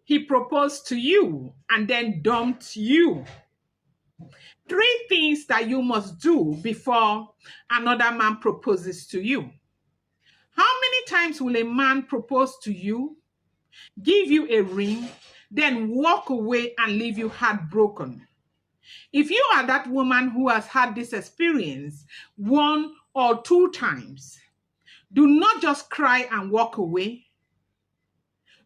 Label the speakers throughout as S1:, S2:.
S1: he proposed to you and then dumped you. Three things that you must do before another man proposes to you. How many times will a man propose to you, give you a ring, then walk away and leave you heartbroken? If you are that woman who has had this experience 1 or 2 times, do not just cry and walk away.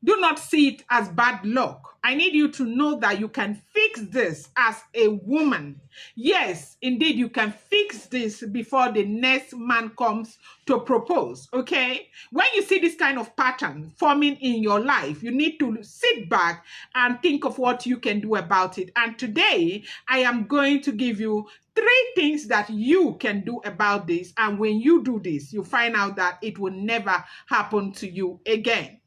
S1: Do not see it as bad luck. I need you to know that you can fix this as a woman. Yes, indeed, you can fix this before the next man comes to propose, okay? When you see this kind of pattern forming in your life, you need to sit back and think of what you can do about it. And today, I am going to give you 3 things that you can do about this. And when you do this, you find out that it will never happen to you again.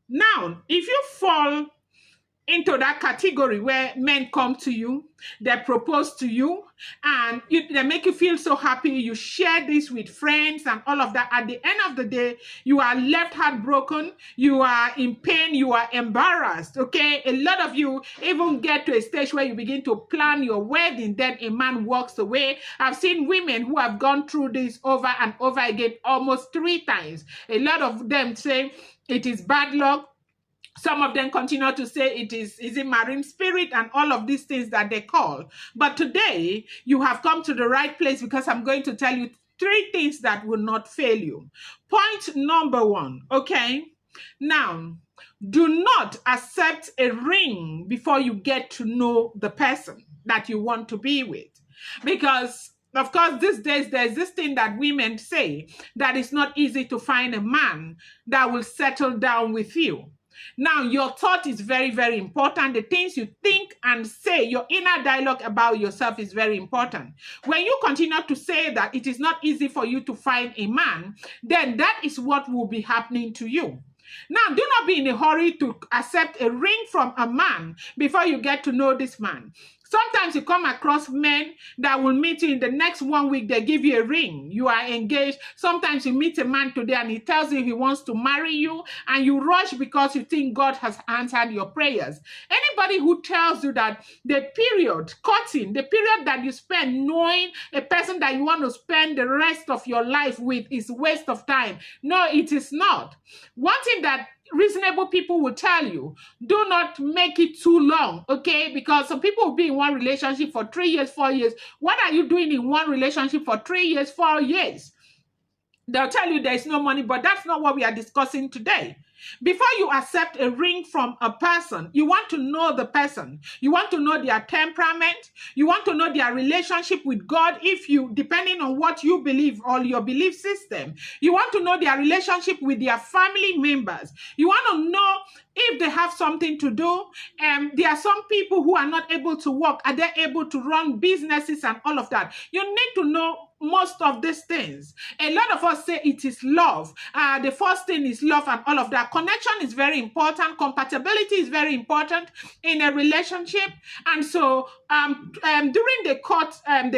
S1: Now, if you fall into that category where men come to you, they propose to you, and they make you feel so happy, you share this with friends and all of that. At the end of the day, you are left heartbroken, you are in pain, you are embarrassed, okay? A lot of you even get to a stage where you begin to plan your wedding, then a man walks away. I've seen women who have gone through this over and over again, almost 3 times. A lot of them say it is bad luck. Some of them continue to say it is a marine spirit and all of these things that they call. But today, you have come to the right place, because I'm going to tell you 3 things that will not fail you. Point number 1, okay? Now, do not accept a ring before you get to know the person that you want to be with. Because of course, these days, there's this thing that women say, that it's not easy to find a man that will settle down with you. Now, your thought is very, very important. The things you think and say, your inner dialogue about yourself is very important. When you continue to say that it is not easy for you to find a man, then that is what will be happening to you. Now, do not be in a hurry to accept a ring from a man before you get to know this man. Sometimes you come across men that will meet you in the next 1 week, they give you a ring, you are engaged. Sometimes you meet a man today and he tells you he wants to marry you, and you rush because you think God has answered your prayers. Anybody who tells you that the period, courting, the period that you spend knowing a person that you want to spend the rest of your life with is waste of time. No, it is not. One thing that reasonable people will tell you, do not make it too long, okay? Because some people will be in one relationship for 3 years, 4 years. What are you doing in one relationship for 3 years, 4 years? They'll tell you there's no money, but that's not what we are discussing today. Before you accept a ring from a person, you want to know the person. You want to know their temperament. You want to know their relationship with God, if you, depending on what you believe or your belief system. You want to know their relationship with their family members. You want to know if they have something to do. There are some people who are not able to work. Are they able to run businesses and all of that? You need to know most of these things. A lot of us say it is love. The first thing is love and all of that. Connection is very important. Compatibility is very important in a relationship. And so during the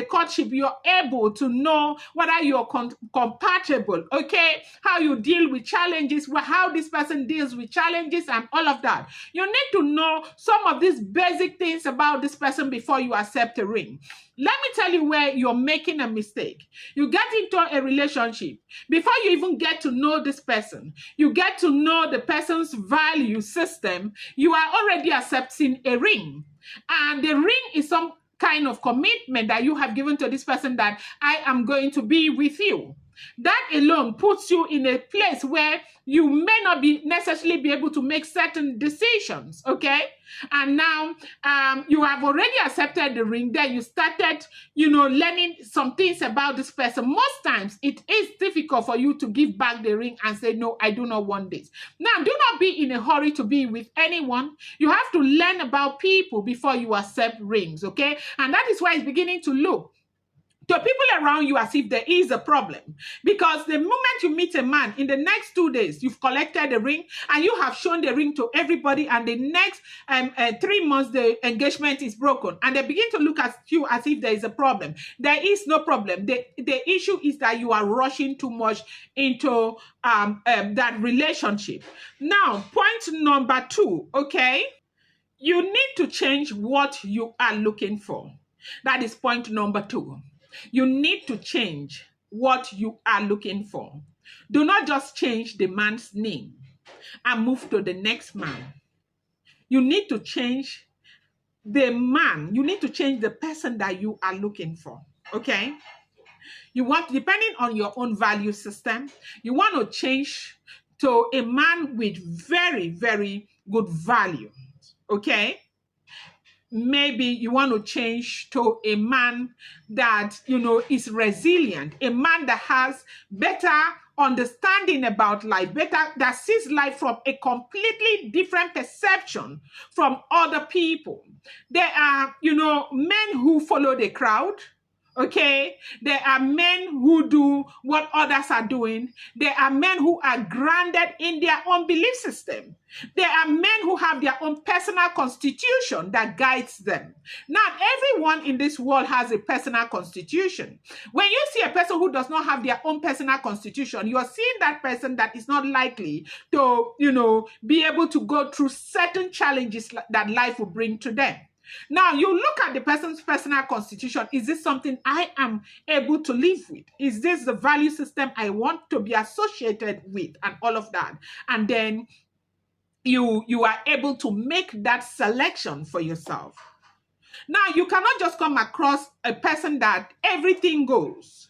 S1: courtship, you're able to know whether you're compatible, okay? How you deal with challenges, how this person deals with challenges and all of that. You need to know some of these basic things about this person before you accept a ring. Let me tell you where you're making a mistake. You get into a relationship. Before you even get to know this person, you get to know the person's value system, you are already accepting a ring. And the ring is some kind of commitment that you have given to this person, that I am going to be with you. That alone puts you in a place where you may not be necessarily be able to make certain decisions, okay? And now you have already accepted the ring. Then you started, learning some things about this person. Most times it is difficult for you to give back the ring and say, no, I do not want this. Now, do not be in a hurry to be with anyone. You have to learn about people before you accept rings, okay? And that is why it's beginning to look to people around you as if there is a problem. Because the moment you meet a man, in the next 2 days, you've collected the ring and you have shown the ring to everybody, and the next 3 months, the engagement is broken, and they begin to look at you as if there is a problem. There is no problem. The issue is that you are rushing too much into that relationship. Now, point number 2, okay? You need to change what you are looking for. That is point number 2. You need to change what you are looking for. Do not just change the man's name and move to the next man. You need to change the man. You need to change the person that you are looking for. Okay? You want, depending on your own value system, you want to change to a man with very, very good value. Okay? Maybe you want to change to a man that, is resilient, a man that has better understanding about life, that sees life from a completely different perception from other people. There are, men who follow the crowd. Okay, there are men who do what others are doing. There are men who are grounded in their own belief system. There are men who have their own personal constitution that guides them. Not everyone in this world has a personal constitution. When you see a person who does not have their own personal constitution, you are seeing that person that is not likely to, be able to go through certain challenges that life will bring to them. Now, you look at the person's personal constitution. Is this something I am able to live with? Is this the value system I want to be associated with, and all of that? And then you are able to make that selection for yourself. Now, you cannot just come across a person that everything goes.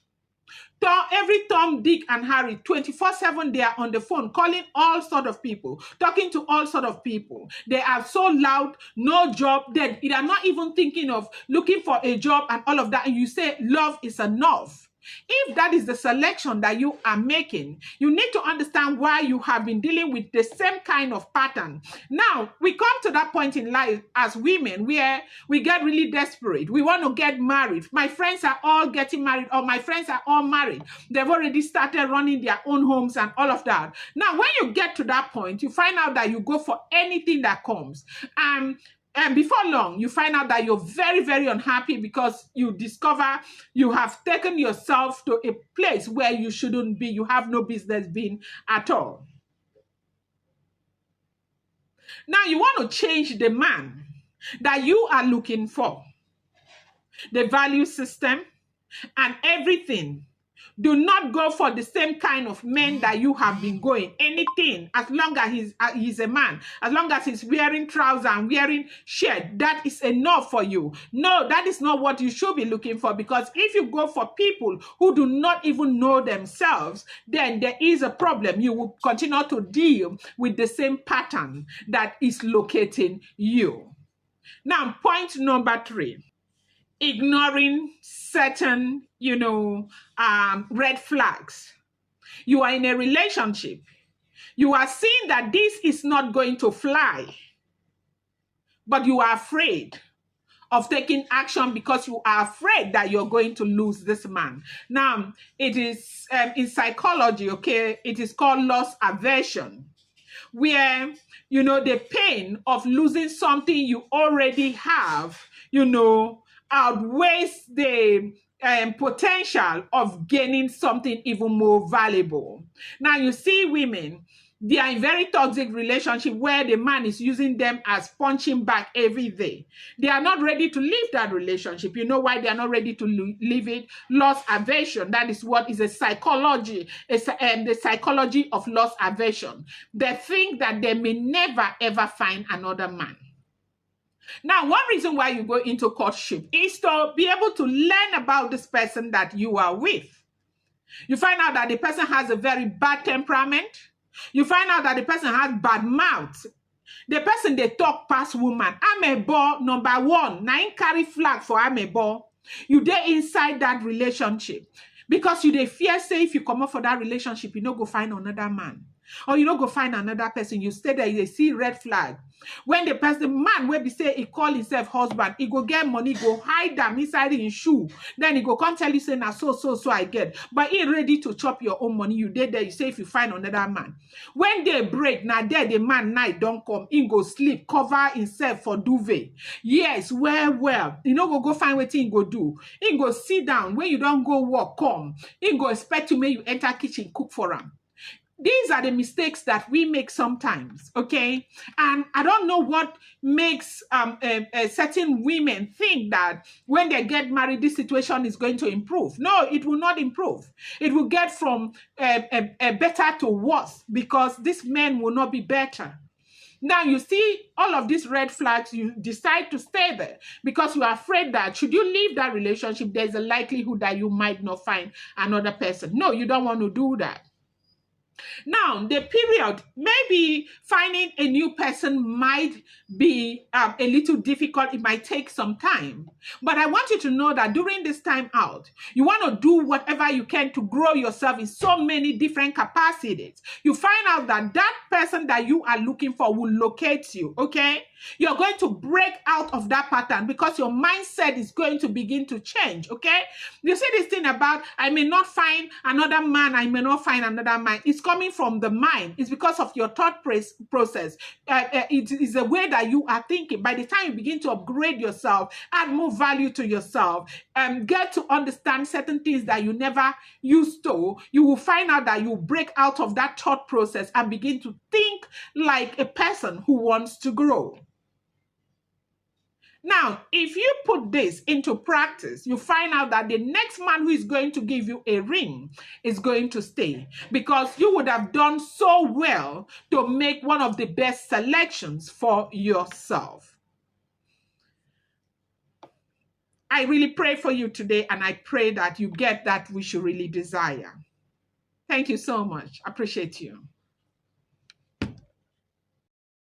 S1: Every Tom, Dick, and Harry, 24/7, they are on the phone, calling all sort of people, talking to all sort of people. They are so loud, no job. They are not even thinking of looking for a job and all of that. And you say love is enough. If that is the selection that you are making, you need to understand why you have been dealing with the same kind of pattern. Now, we come to that point in life as women where we get really desperate. We want to get married. My friends are all getting married, or my friends are all married. They've already started running their own homes and all of that. Now, when you get to that point, you find out that you go for anything that comes. And before long, you find out that you're very, very unhappy because you discover you have taken yourself to a place where you shouldn't be. You have no business being at all. Now, you want to change the man that you are looking for, the value system and everything. Do not go for the same kind of men that you have been going. Anything, as long as he's a man, as long as he's wearing trousers and wearing shirt, that is enough for you. No, that is not what you should be looking for, because if you go for people who do not even know themselves, then there is a problem. You will continue to deal with the same pattern that is locating you. Now, point number 3. Ignoring certain, red flags. You are in a relationship. You are seeing that this is not going to fly, but you are afraid of taking action because you are afraid that you're going to lose this man. Now, it is in psychology, okay, it is called loss aversion, where, the pain of losing something you already have, outweighs the potential of gaining something even more valuable. Now, you see women, they are in very toxic relationship where the man is using them as punching bag every day. They are not ready to leave that relationship. You know why they are not ready to leave it? Loss aversion. That is what is a psychology. It's the psychology of loss aversion. They think that they may never ever find another man. Now, one reason why you go into courtship is to be able to learn about this person that you are with. You find out that the person has a very bad temperament. You find out that the person has bad mouth. The person they talk past woman. Amebo, number 1. Now in carry flag for amebo. You dey inside that relationship. Because you dey fear say if you come up for that relationship, you no go find another man. Or you don't go find another person. You stay there, you see red flag. When the person, man will be say he call himself husband, he go get money, go hide them inside his shoe. Then he go come tell you say, now so I get. But he ready to chop your own money. You did there, you say if you find another man. When they break, now there the man night don't come, he go sleep, cover himself for duvet. Yes, well. You know go find what he go do. He go sit down. When you don't go work, come. He go expect to make you enter kitchen, cook for him. These are the mistakes that we make sometimes, okay? And I don't know what makes certain women think that when they get married, this situation is going to improve. No, it will not improve. It will get from better to worse because these men will not be better. Now, you see all of these red flags, you decide to stay there because you are afraid that should you leave that relationship, there's a likelihood that you might not find another person. No, you don't want to do that. Now, the period, maybe finding a new person might be a little difficult. It might take some time. But I want you to know that during this time out, you want to do whatever you can to grow yourself in so many different capacities. You find out that that person that you are looking for will locate you, okay? You're going to break out of that pattern because your mindset is going to begin to change, okay? You see this thing about, I may not find another man, I may not find another man. It's coming from the mind. It's because of your thought process. It is a way that you are thinking. By the time you begin to upgrade yourself, add more value to yourself, get to understand certain things that you never used to, you will find out that you break out of that thought process and begin to think like a person who wants to grow. Now, if you put this into practice, you find out that the next man who is going to give you a ring is going to stay because you would have done so well to make one of the best selections for yourself. I really pray for you today, and I pray that you get that which you really desire. Thank you so much. I appreciate you.